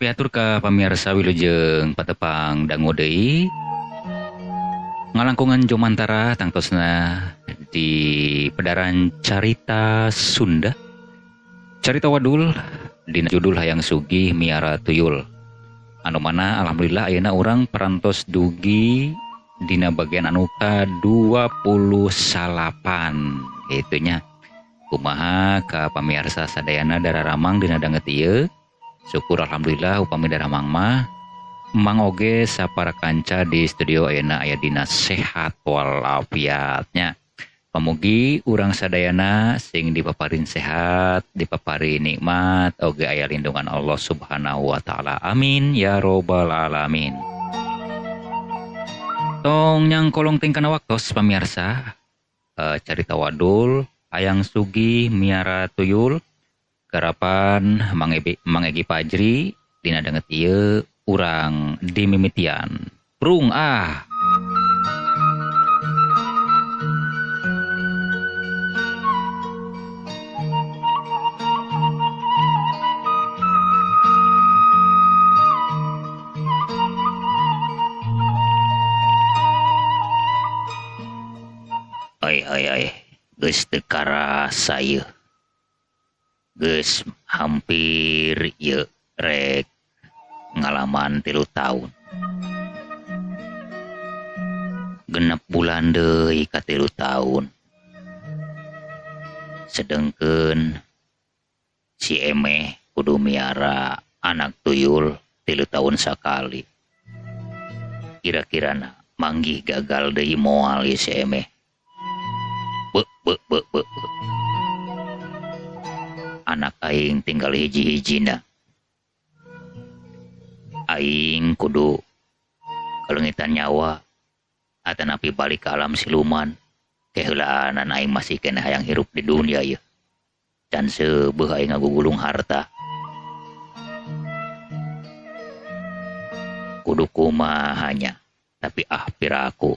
piatur ka pamirsa Wilujeng Patepang dangu deui ngalangkungan Jomantara tangtosna di pedaran carita Sunda. Carita wadul dina judul Hayang Sugih Miara Tuyul. Anu mana alhamdulillah ayeuna urang perantos dugi dina bagian anu ka-28 itunya. Kumaha ka pamirsa sadayana dararamang dina danget ieu. Syukur alhamdulillah upami daramang mah Mang oge sapara kanca di studio ayeuna aya dina sehat walafiatnya. Pamugi urang sadayana sing dipaparin sehat, dipapari nikmat, oge aya lindungan Allah Subhanahu wa taala. Amin ya robbal alamin. Tong nyang kolong tingkana waktos pamirsa. Carita wadul Hayang Sugih Miara Tuyul garapan Mang Egi Pajri dina danget ieu urang dimimitian. Prung ah. Ai geus teu karasa ieu. Geus hampir ieu rek ngalaman 3 tahun. Genep bulan deui ka 3 tahun. Sedengkeun si Emeh kudu miara anak tuyul 3 tahun sakali. Kira-kirana manggih gagal deui moal ieu si Emeh. Be. Anak aing tinggal hiji-hijina. Aing kudu kalengitan nyawa atanapi balik ke alam siluman. Keheulaan aing masih kena hayang hirup di dunia ieu. Dan seubeuh aing ngagugulung harta. Kudu kumahanya. Tapi piraku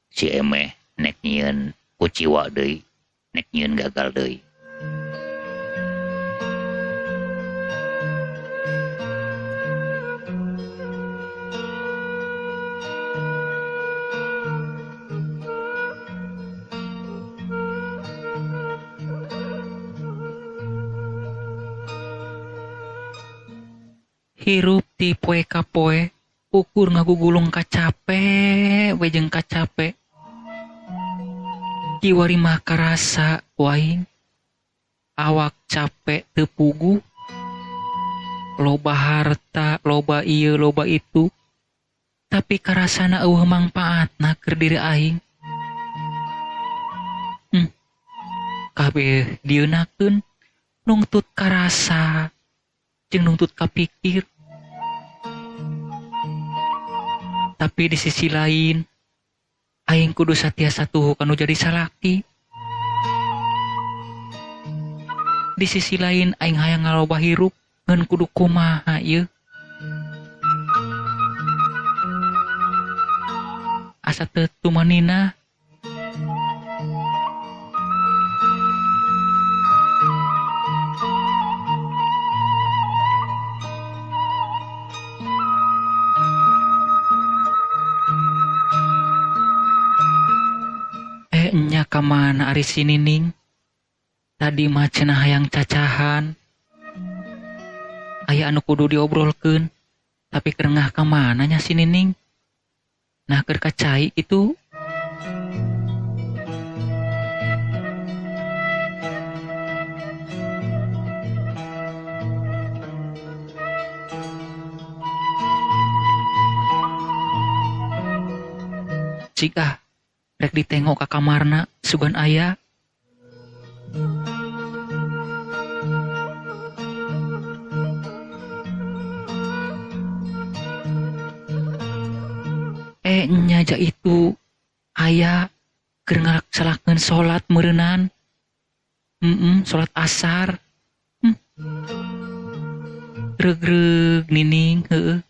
si Emeh nek nyieun kuciwa deui, nek nyieun gagal deui. Hirup ti poe ka poe, ukur ngagugulung kacape, wejeng kacape. Kiwari mah karasa waing, awak capek teu pugu, loba harta, loba ieu, loba itu, tapi karasana eueuh mangpaatna keur diri aing. Kabeh dieunakeun nungtut karasa jeung nungtut kapikir. Tapi di sisi lain, aing kudu satiasa tuhu kanu jadi salaki. Di sisi lain, aing hayang ngaloba hirup ngan kudu kumaha ieu. Asa teu tumanina. Nya kamana ari si Nining? Tadi mah cenah hayang cacahan. Aya anu kudu diobrolkeun, tapi kerengah kamana nya si Nining? Nah keur kacai itu. Cik rek ditengok ka kamarna sugan aya. Nyaja itu aya keur ngalaksanakeun salat meureunnan. Salat asar. Reug-reug Nining heueuh.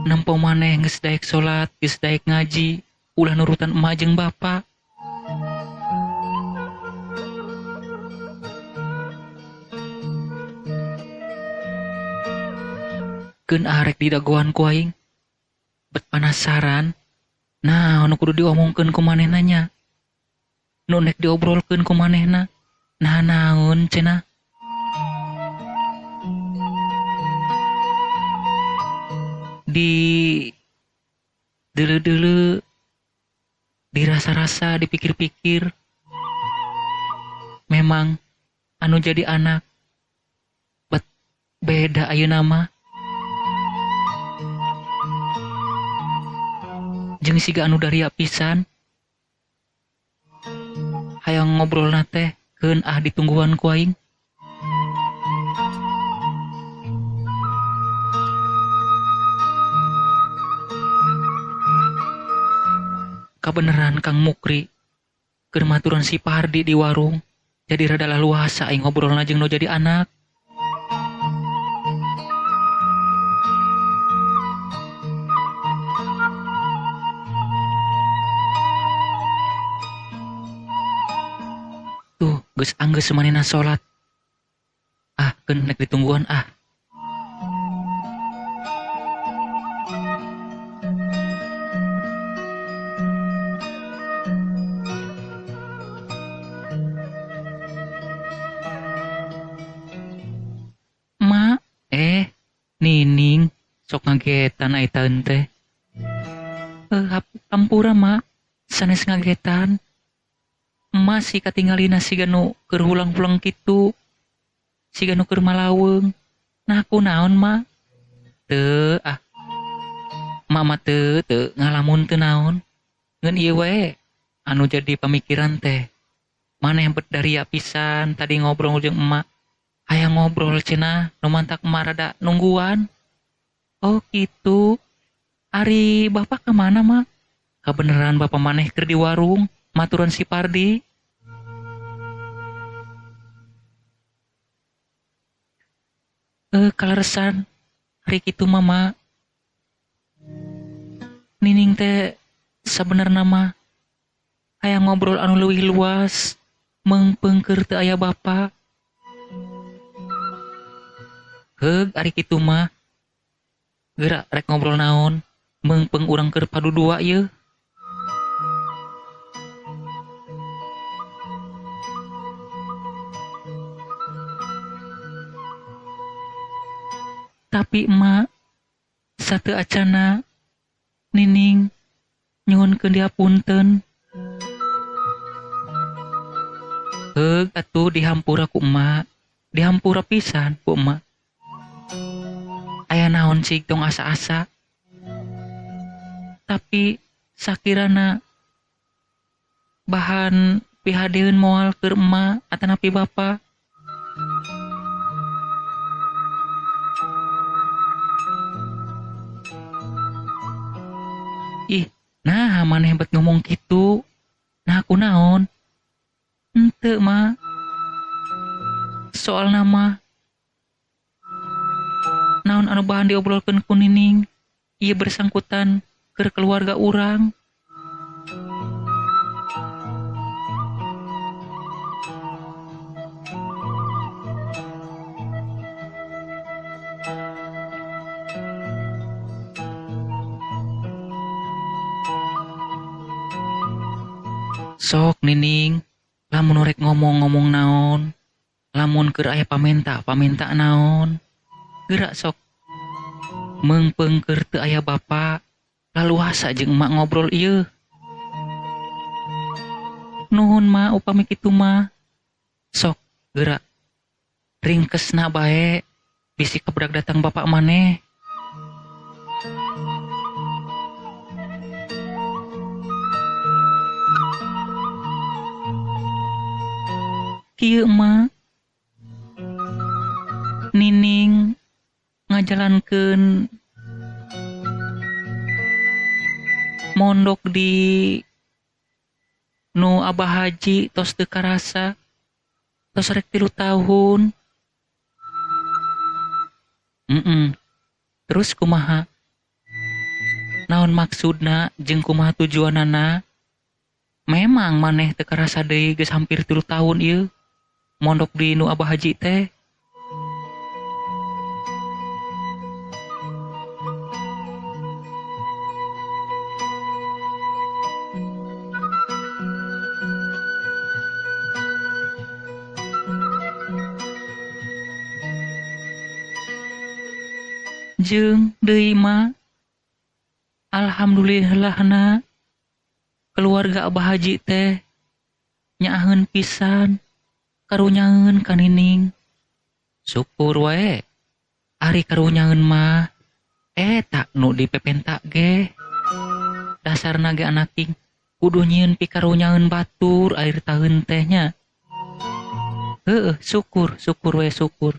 Nempo maneh geus daek salat, geus daek ngaji, ulah nurutan emak jeung bapa. Keun arek di dagoan ku aing. Bet penasaran. Nah, nu kudu diomongkeun ku manehna nya. Nu nek diobrolkeun ku manehna. Nah naon cenah. Di dele-dele, dirasa-rasa, dipikir-pikir. Memang anu jadi anak bet beda ayeuna mah. Jeung siga anu daria pisan. Hayang ngobrolna teh keun ditungguan ku aing. Kabeneran Kang Mukri keur maturan si Pardi di warung. Jadi rada laluasa aing ngobrolna jeung nu jadi anak. Tuh, geus anggeus manehna salat. Keun nek ditungguan . Nining, sok ngagetan aitaeun teh. Hampura mak, sanes ngagetan. Emak si katinggalina siga nu keur hulang-hulang kitu. Siga nu keur malaweung. Nah aku naon mak? Teu mama teu ngalamun teu naon. Ngeun ieu we anu jadi pamikiran teh. Maneh bet daria pisan tadi ngobrol jeung emak. Hayang ngobrol cenah, nu mantak emak rada nungguan. Oh gitu. Ari bapak kemana mak? Kebeneran bapak maneh keur di warung, maturan si Pardi. Kaleresan, hari kitu mama. Nining teh sabenerna mah hayang ngobrol anu leuwih luas, meungpeung keur teu aya bapak. Ari kitu mah. Geura rek ngobrol naon? Meungpeung urang keur padudua ieu. Tapi emak, sateu acana Nining nyuhunkeun dihapunten. Atuh dihampura ku emak. Dihampura pisan ku emak. Aya naon cik tong asa-asa. Tapi sakirana bahan pihadeun moal keur emak atanapi bapa. Nah maneh bet ngomong kitu. Nah aku naon? Henteu mah. Soal nama naon anu bahan diobrolkeun ku Nining ieu bersangkutan keur keluarga urang. Sok Nining, lamun rek ngomong naon, lamun keur aya pamenta naon, geura sok meungpeung keur teu aya bapa, laluasa jeung emak ngobrol ieu. Nuhun mah upami kitu mah. Sok geura ringkesna bae bisi kabudak datang bapak maneh. Kieu mah Nining ngajalankeun mondok di nu Abah Haji tos teu karasa, tos rek 3 tahun. Terus kumaha? Naon maksudna jeung kumaha tujuanana? Memang maneh teu karasa deui geus hampir 3 tahun ieu mondok di nu Abah Haji teh. jeung deui Ma alhamdulillahna keluarga Abah Haji teh nyaaheun pisan karunyaeun ka Nining. Syukur wae ari karunyaeun mah tak nu dipepentak ge dasarna ge anaking kudu nyieun pikarunyaeun batur air taheun teh nya. Syukur we syukur.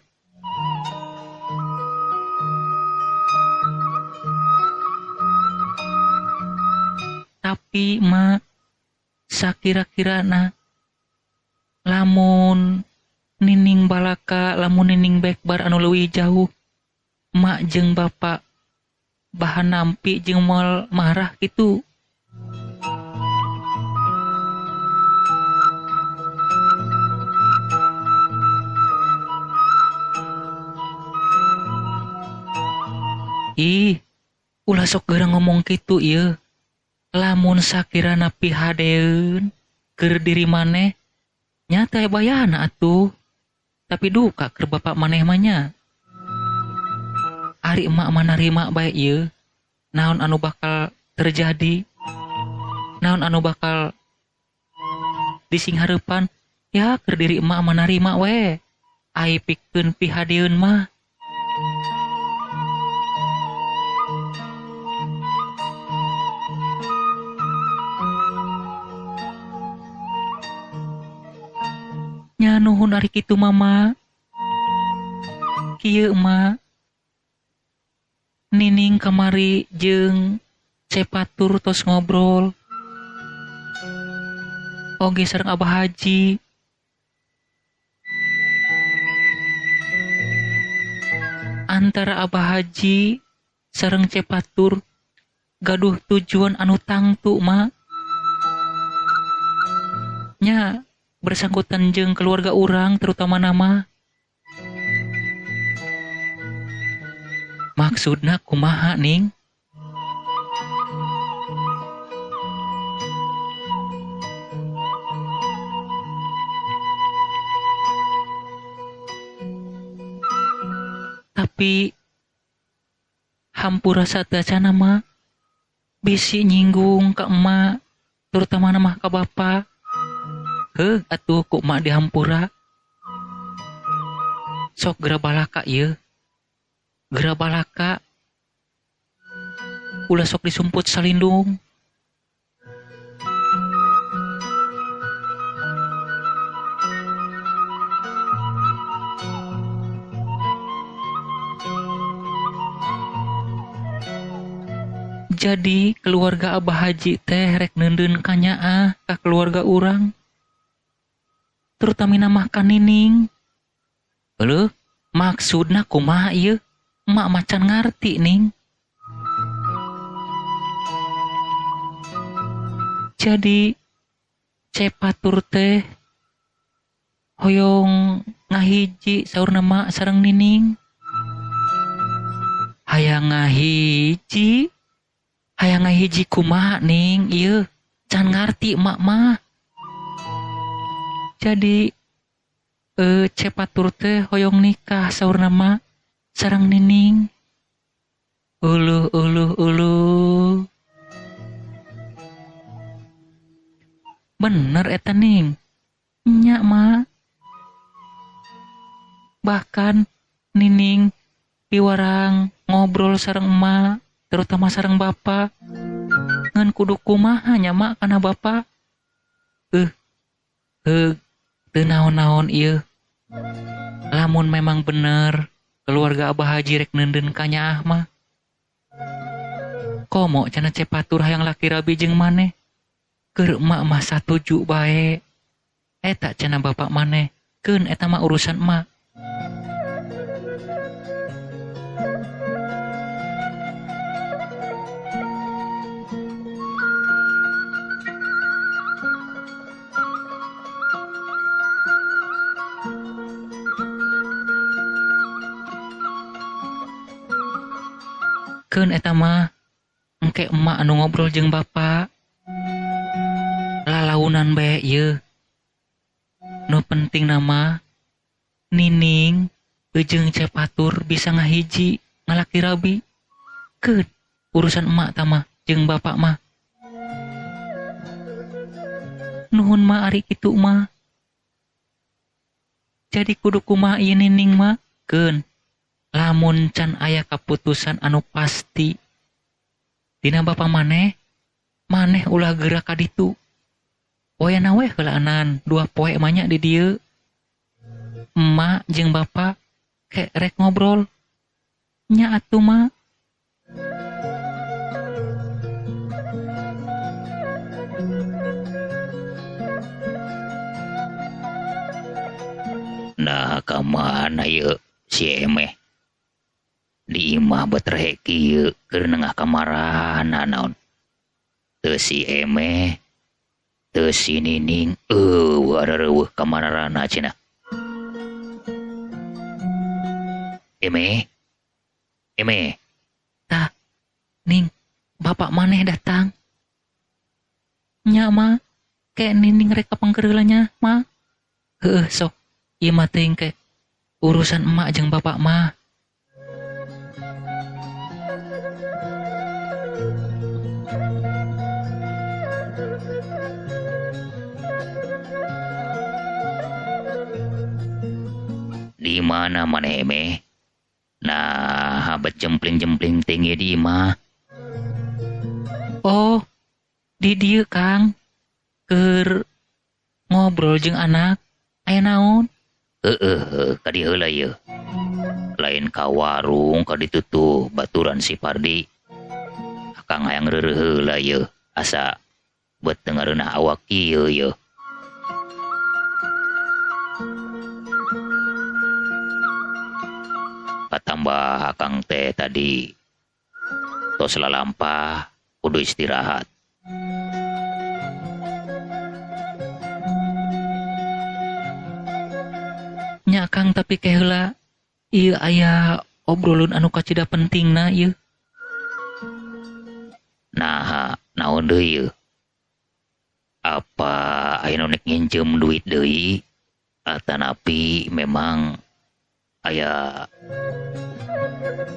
Tapi Ma sakira-kirana lamun Nining balaka, lamun Nining bekbar anu leuwih jauh, mak jeung bapak bahan nampi jeung moal marah gitu. Ih, ulah sok geura ngomong kitu ieu. Lamun sakirana pihadeun keur diri maneh nya teh bayana atuh. Tapi duka keur bapak maneh mah nya. Ari emak manarima bae ieu. Naon anu bakal terjadi? Naon anu bakal disinghareupan? Ya keur diri emak manarima we. Ai pikeun pihadeun mah. Nya nuhun ari kitu Mama. Kieu emak. Nining kamari jeung Cepatur tos ngobrol. Oge sareng Abah Haji. Antara Abah Haji sareng Cepatur gaduh tujuan anu tangtu Ma. Nya bersangkutan jeung keluarga urang terutama nama. Maksudna kumaha Ning? Tapi hampura sateca nama bisi nyinggung ka emak terutama nama ka bapak. Atuh ku emak dihampura. Sok geura balaka ieu. Geura balaka. Ulah sok disumput salindung. Jadi keluarga Abah Haji teh rek neundeun ka nyaah ka keluarga urang. Terutama nama ka Nining. Heuh, maksudna kumaha ieu? Emak macan ngarti Ning. Jadi Cepatur teh hoyong ngahiji saurna mak sareng Nining. Hayang ngahiji kumaha Ning ieu? Can ngarti emak mah. Jadi Cepatur teh hoyong nikah saurna mak sareng Nining. Uluh. Bener eta Ning. Nya mak. Bahkan Nining piwarang ngobrol sareng emak, terutama sareng bapak. Ngan kudu kumaha nya mak kana bapak. Teu naon-naon ieu. Lamun memang bener keluarga Abah Haji rek neundeun ka nyaah mah. Komo cenah Cepatur hayang laki rabi jeung maneh. Keur emak mah satuju bae. Eta cenah bapak maneh. Keun eta mah urusan emak. Keun eta mah engke emak anu ngobrol jeung bapak. Lalaunan bae ieu. Nu penting nama Nining jeung Cepatur bisa ngahiji ngalaki rabi. Keun urusan emak tama jeung bapak mah. Nuhun mah ari kitu mah. Jadi kudu kumaha ieu Nining mah? Keun, lamun can aya kaputusan anu pasti dina bapak maneh ulah gerak ka ditu. Wayana we heulaanan 2 poe manya di dieu. Emak jeung bapak rek ngobrol. Nya atuh mah. Nah, kamana yeu si Emeh? Di imah betreh kieu keur nengah kamarana naon? Teu si Emeh, teu si Nining, areueuh kamarana cenah. Emeh. Tah, Ning, bapak maneh datang. Nya mah, kayak Nining rek kapangkeureulannya mah. Heueuh sok. Ieu mah teuing ke urusan emak jeung bapak mah. Di mana maneh Emeh? Nah, habat jempling-jempling tinggi di mah. Oh, di dieu Kang. Keur ngobrol jeung anak. Aya naon? Ka dieu heula ieu. Lain ka warung ka ditu tuh baturan si Pardi. Akang hayang reureuh heula ieu. Asa beut teu ngareunah awak kieu ieu. Patambah akang teh tadi tos lalampah kudu istirahat. Nya Kang tapi heula ieu aya obrolun anu kacida pentingna ieu. Nah, naon deui ieu? Apa aya nu nek nginjem duit deui? Atanapi memang aya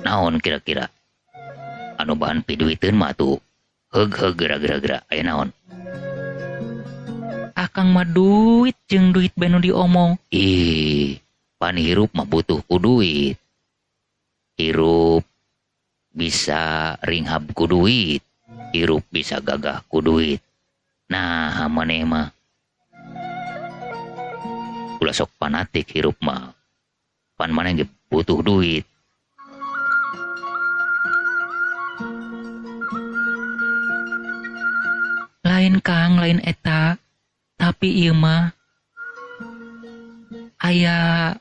naon kira-kira? Anu bahan piduiteun mah tuh heug geura-geura aya naon? Akang mah duit jeung duit bae nu diomong. Pan hirup mah butuh ku duit. Hirup bisa ringhab ku duit. Hirup bisa gagah ku duit. Nah, maneh mah ulah sok fanatik hirup mah. Pan maneh ge butuh duit. Lain Kang, lain eta. Tapi ieu mah aya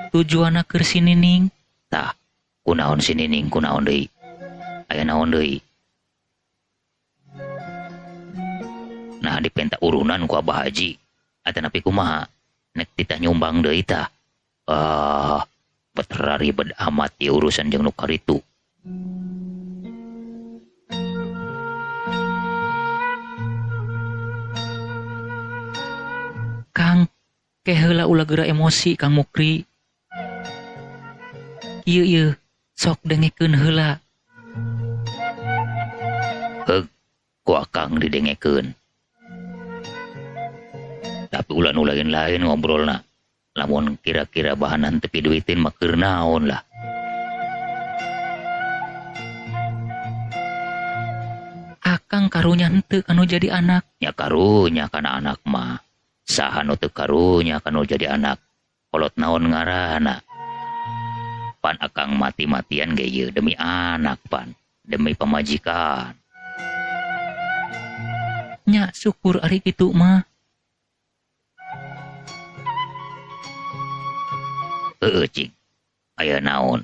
tujuanna keur si Nining. Tah, kunaon si Nining, kunaon deui? Aya naon deui? Nah, dipenta urunan ku Abah Haji. Atanapi kumaha? Nek titah nyumbang deui tah. Beteraribed amat ieu urusan jeung nu karitu. Kang, heula ulah geura emosi Kang Mukri. Ieu sok dengekeun heula. Heug, ku akang didengekeun. Tapi ulah nu lain-lain ngobrolna. Lamun kira-kira bahanan tepi duitin mah keur naon lah. Akang karunya henteu kanu jadi anak. Nya karunya kana anak mah. Saha nu teu karunya kanu jadi anak. Kolot naon ngaranna? Pan akang mati-matian ge ieu demi anak pan, demi pamajikan. Nya syukur ari kitu mah. Cing, aya naon?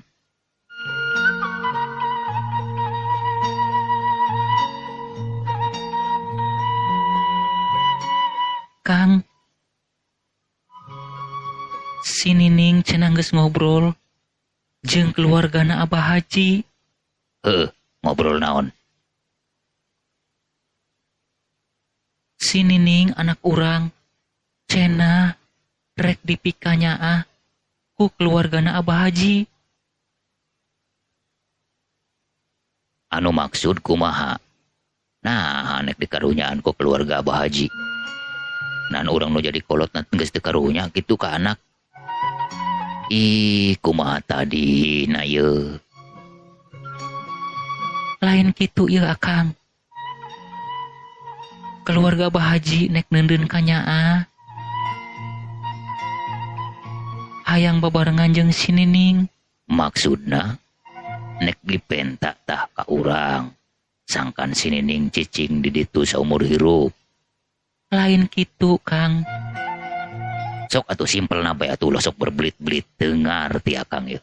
Kang, si Nining cenah geus ngobrol jeung keluargana Abah Haji. Ngobrol naon? Si Nining anak urang cenah rek dipikanya ku keluargana Abah Haji. Anu maksud kumaha? Nah, nek dikarunyaan ku keluarga Abah Haji. Nan urang nu jadi kolot na geus teu karunya kitu ka anak. Ih, kumaha tadi na ye? Lain kitu ye Akang. Keluarga Abah Haji nek neundeun ka nyaah. Hayang babarengan jeung si Nining. Maksudna nek dipenta tah ka urang. Sangkan si Nining cicing di ditu saumur hirup. Lain kitu Kang. Sok atuh simpelna bae atuh ulah sok berbelit-belit teu ngarti Akang ye.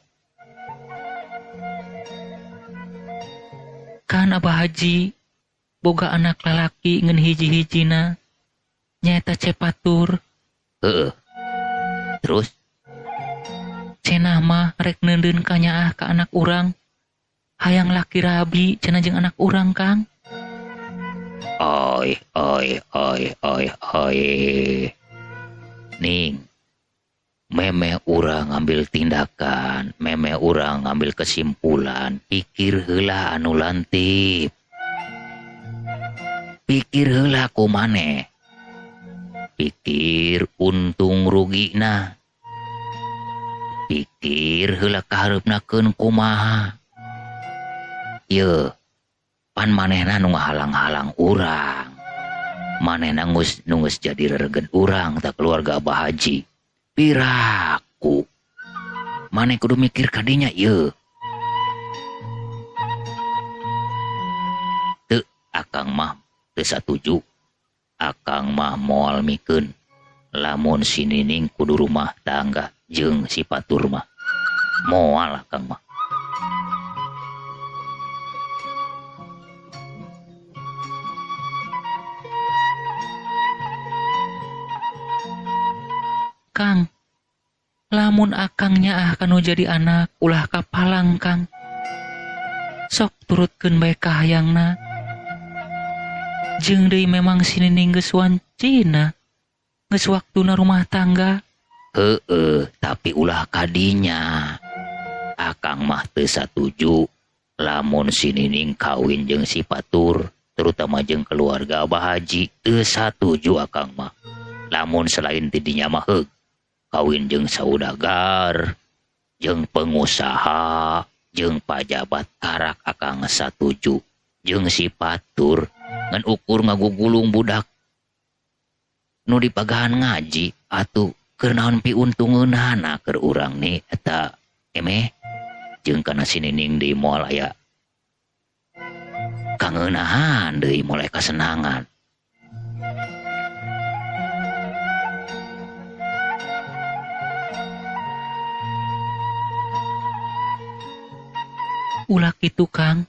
Kan Abah Haji boga anak lalaki ngan hiji-hijina nyaeta Cepatur. Heeh. Terus cenah mah rek neundeun ka nyaah ka anak urang. Hayang laki rabi cenah jeung anak urang Kang. Oi. Ning, meme urang ngambil tindakan, meme urang ngambil kesimpulan, pikir heula anu lantip. Pikir heula kumaneh. Pikir untung rugina. Pikir heula kahareupnakeun kumaha. Ye, pan manehna nu ngahalang-halang urang. Manehna nunggus jadi rereget urang tak keluarga Abah Haji. Piraku. Maneh kudu mikir kadinya ye. Teu Akang mah teu satuju. Akang mah moal mikeun lamun si Nining kudu rumah tangga jeung si Patur mah. Moal Akang mah. Kang, lamun Akang nyaah kanu jadi anak ulah kapalang Kang. Sok turutkeun bae kahayangna. Jeung deui memang si Nining geus wancina. Geus waktuna rumah tangga. Heueuh, tapi ulah kadinya. Akang mah teu satuju lamun si Nining kawin jeung si Patur, terutama jeung keluarga Abah Haji, teu satuju Akang mah. Lamun selain tidinya mah heug. Kawin jeung saudagar, jeung pengusaha, jeung pajabat karak Akang satuju, jeung si Patur ngan ukur ngagugulung budak nu dipagahan ngaji atuh keur naon piuntungeunana keur urang ni eta emeh jeung kana si Nining deui moal aya kangeunahan deui mulai kasenangan. Ulah kitu Kang,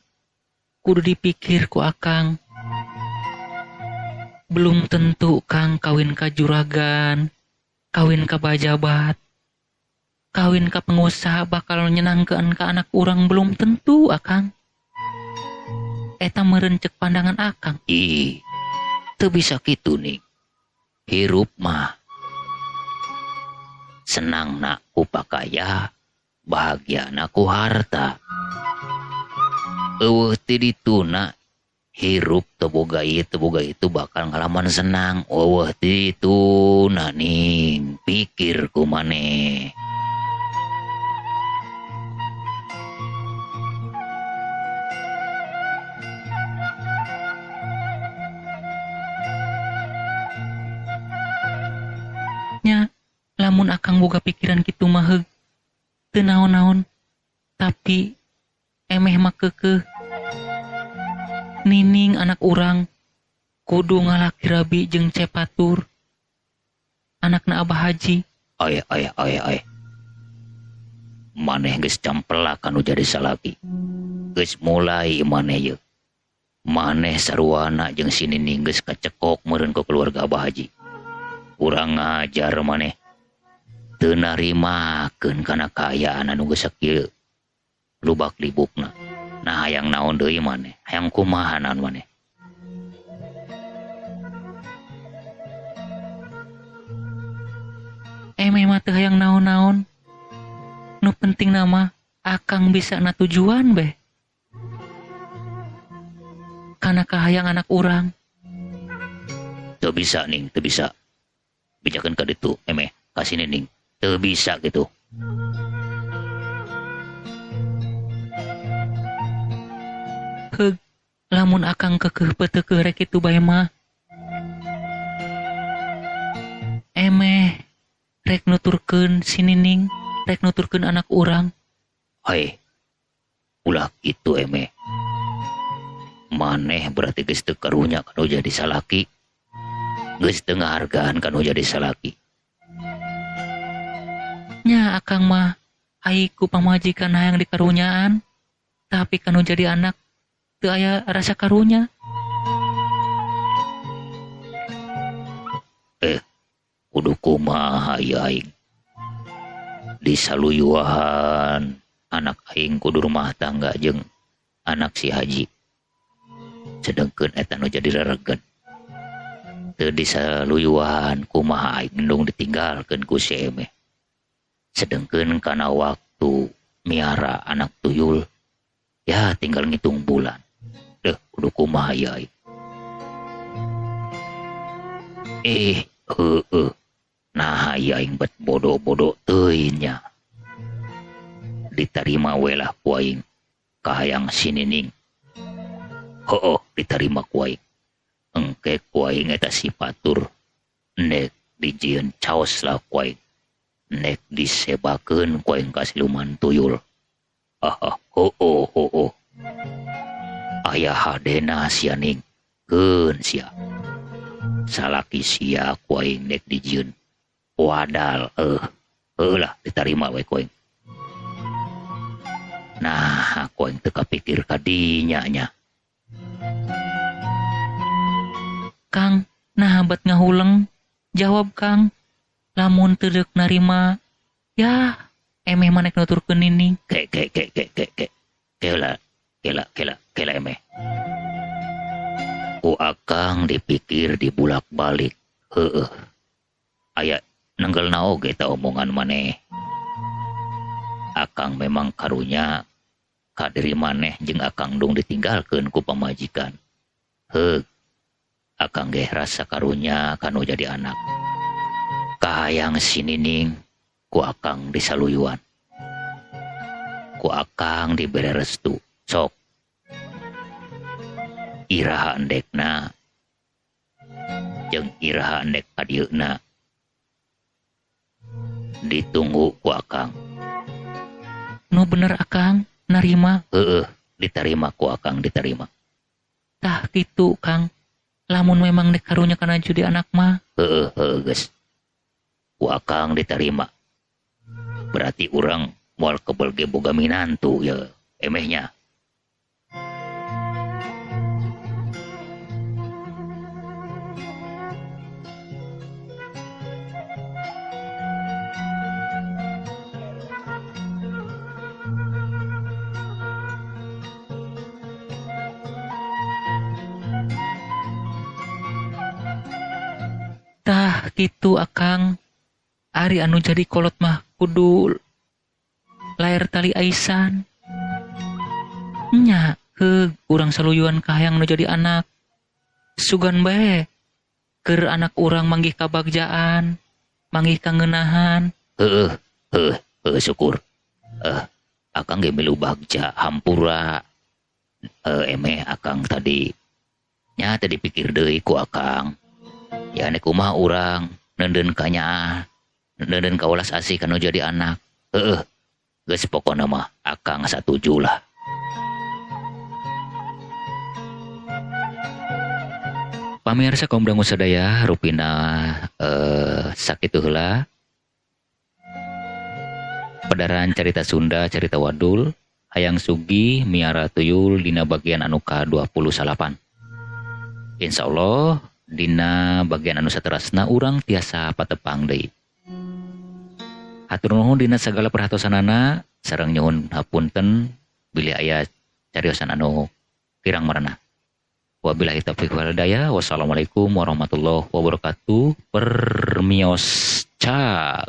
kudu dipikir ku Akang. Belum tentu Kang kawin ka juragan, kawin ka bajabat, kawin ka pengusaha bakal nyenangkeun ka anak urang belum tentu Akang. Eta meureun ceuk pandangan Akang. Ih, teu bisa kitu nih. Hirup mah senangna ku pakaya, bahagiana ku harta. Eueuh ti dituna hirup teu boga itu bakal ngalaman senang. Eueuh ti dituna Ning, pikir ku maneh. Nya, lamun Akang boga pikiran kitu mah heug teu naon-naon, tapi emeh mah keukeuh. Nining anak urang kudu ngalaki rabi jeung Cepatur anakna Abah Haji. Aya. Maneh geus campelak anu jadi salaki. Geus mulai maneh ye. Maneh saruana jeung si Nining geus kacekok meureun ku keluarga Abah Haji. Urang ngajar maneh. Teu narimakeun kana kaayaan anu geus sakieu. Lubak libukna. Nah hayang naon deui maneh, hayang kumaha naon maneh. Emeh mah teu hayang naon-naon. Nu penting nama Akang bisa na tujuan beh. Kana kahayang anak urang. Teu bisa ning, teu bisa. Bijakeun ka ditu, emeh, kasih ning. Teu bisa gitu. Heug, lamun akang kekeh peteukeun rek kitu bae mah. Emeh, rek nuturkeun si Nining, rek nuturkeun anak urang. Hai, ulah gitu emeh. Maneh berarti geus teu karunya kanu jadi salaki. Geus teu ngahargaan kanu jadi salaki. Nya akang mah ai ku pamajikan hayang dikarunyaan, tapi kanu jadi anak teu aya rasa karunya. Kudu kumaha ya aing. Di saluyuhan anak aing kudu rumah tangga jeung anak si Haji. Sedengkeun eta nu jadi rereget. Teu di saluyuhan kumaha aing endung ditinggalkeun ku si emeh. Sedengkeun kana waktu miara anak tuyul, ya tinggal ngitung bulan. Kudu kumaha ya aing. Nah ya aing bet bodoh-bodoh teuing nya. Diterima we lah ku aing kahayang si Nining. Heueuh, diterima ku aing. Engke ku aing eta sipatur nek dijieun caos lah ku aing. Nek disebakeun ku aing ka siluman tuyul. Aya hadena sia Ning. Keun sia. Salaki sia ku aing nek dijieun wadal lah diterima we ku aing. Nah, ku aing teu kapikir ka dinya nya. Kang, nah bat ngahuleng. Jawab Kang. Lamun teu deuk narima, ya emeh manek nuturkeun Nining. Kela emeh. Ku akang dipikir dibulak-balik. Aya nenggelna oge ta omongan maneh. Akang memang karunya ka diri maneh jeung akang dong ditinggalkeun ku pamajikan. Heug, akang ge rasa karunya kanu jadi anak. Kahayang si Nining ku akang disaluyuan. Ku akang dibere restu. Sok iraha endekna jeung iraha endek adieuna ditunggu ku akang. Nu bener akang narima? Diterima ku akang, diterima. Tah kitu Kang. Lamun memang dek karunya kana jadi anak mah. Geus. Ku akang diterima. Berarti urang moal kebel ge boga minantu ya emehnya. Tah gitu akang. Ari anu jadi kolot mah kudu lair tali aisan. Nya, heug urang saluyuan kahayang nu jadi anak. Sugan bae. Keur anak urang manggih kabagjaan, manggih kangeunahan. Syukur. Akang ge milu bagja hampura. Emeh akang tadi. Nya tadi pikir deui ku akang. Ya nek kumaha urang neudeun ka nyaah, neudeun ka ulas asih kanu jadi anak. Geus pokona mah akang satuju lah. Pamirsa kaum dangu sadaya rupina sakitu heula padaran carita Sunda carita Wadul hayang sugi miara tuyul dina bagian anu ka-28. Insyaallah dina bagian anu saterasna urang tiasa patepang deui. Hatur nuhun dina sagala perhatosanana sareng nyuhun hapunten bilih aya cariosan anu kirang marana. Wabillahi taufiq wal hidayah. Wassalamualaikum warahmatullahi wabarakatuh. Permios cak.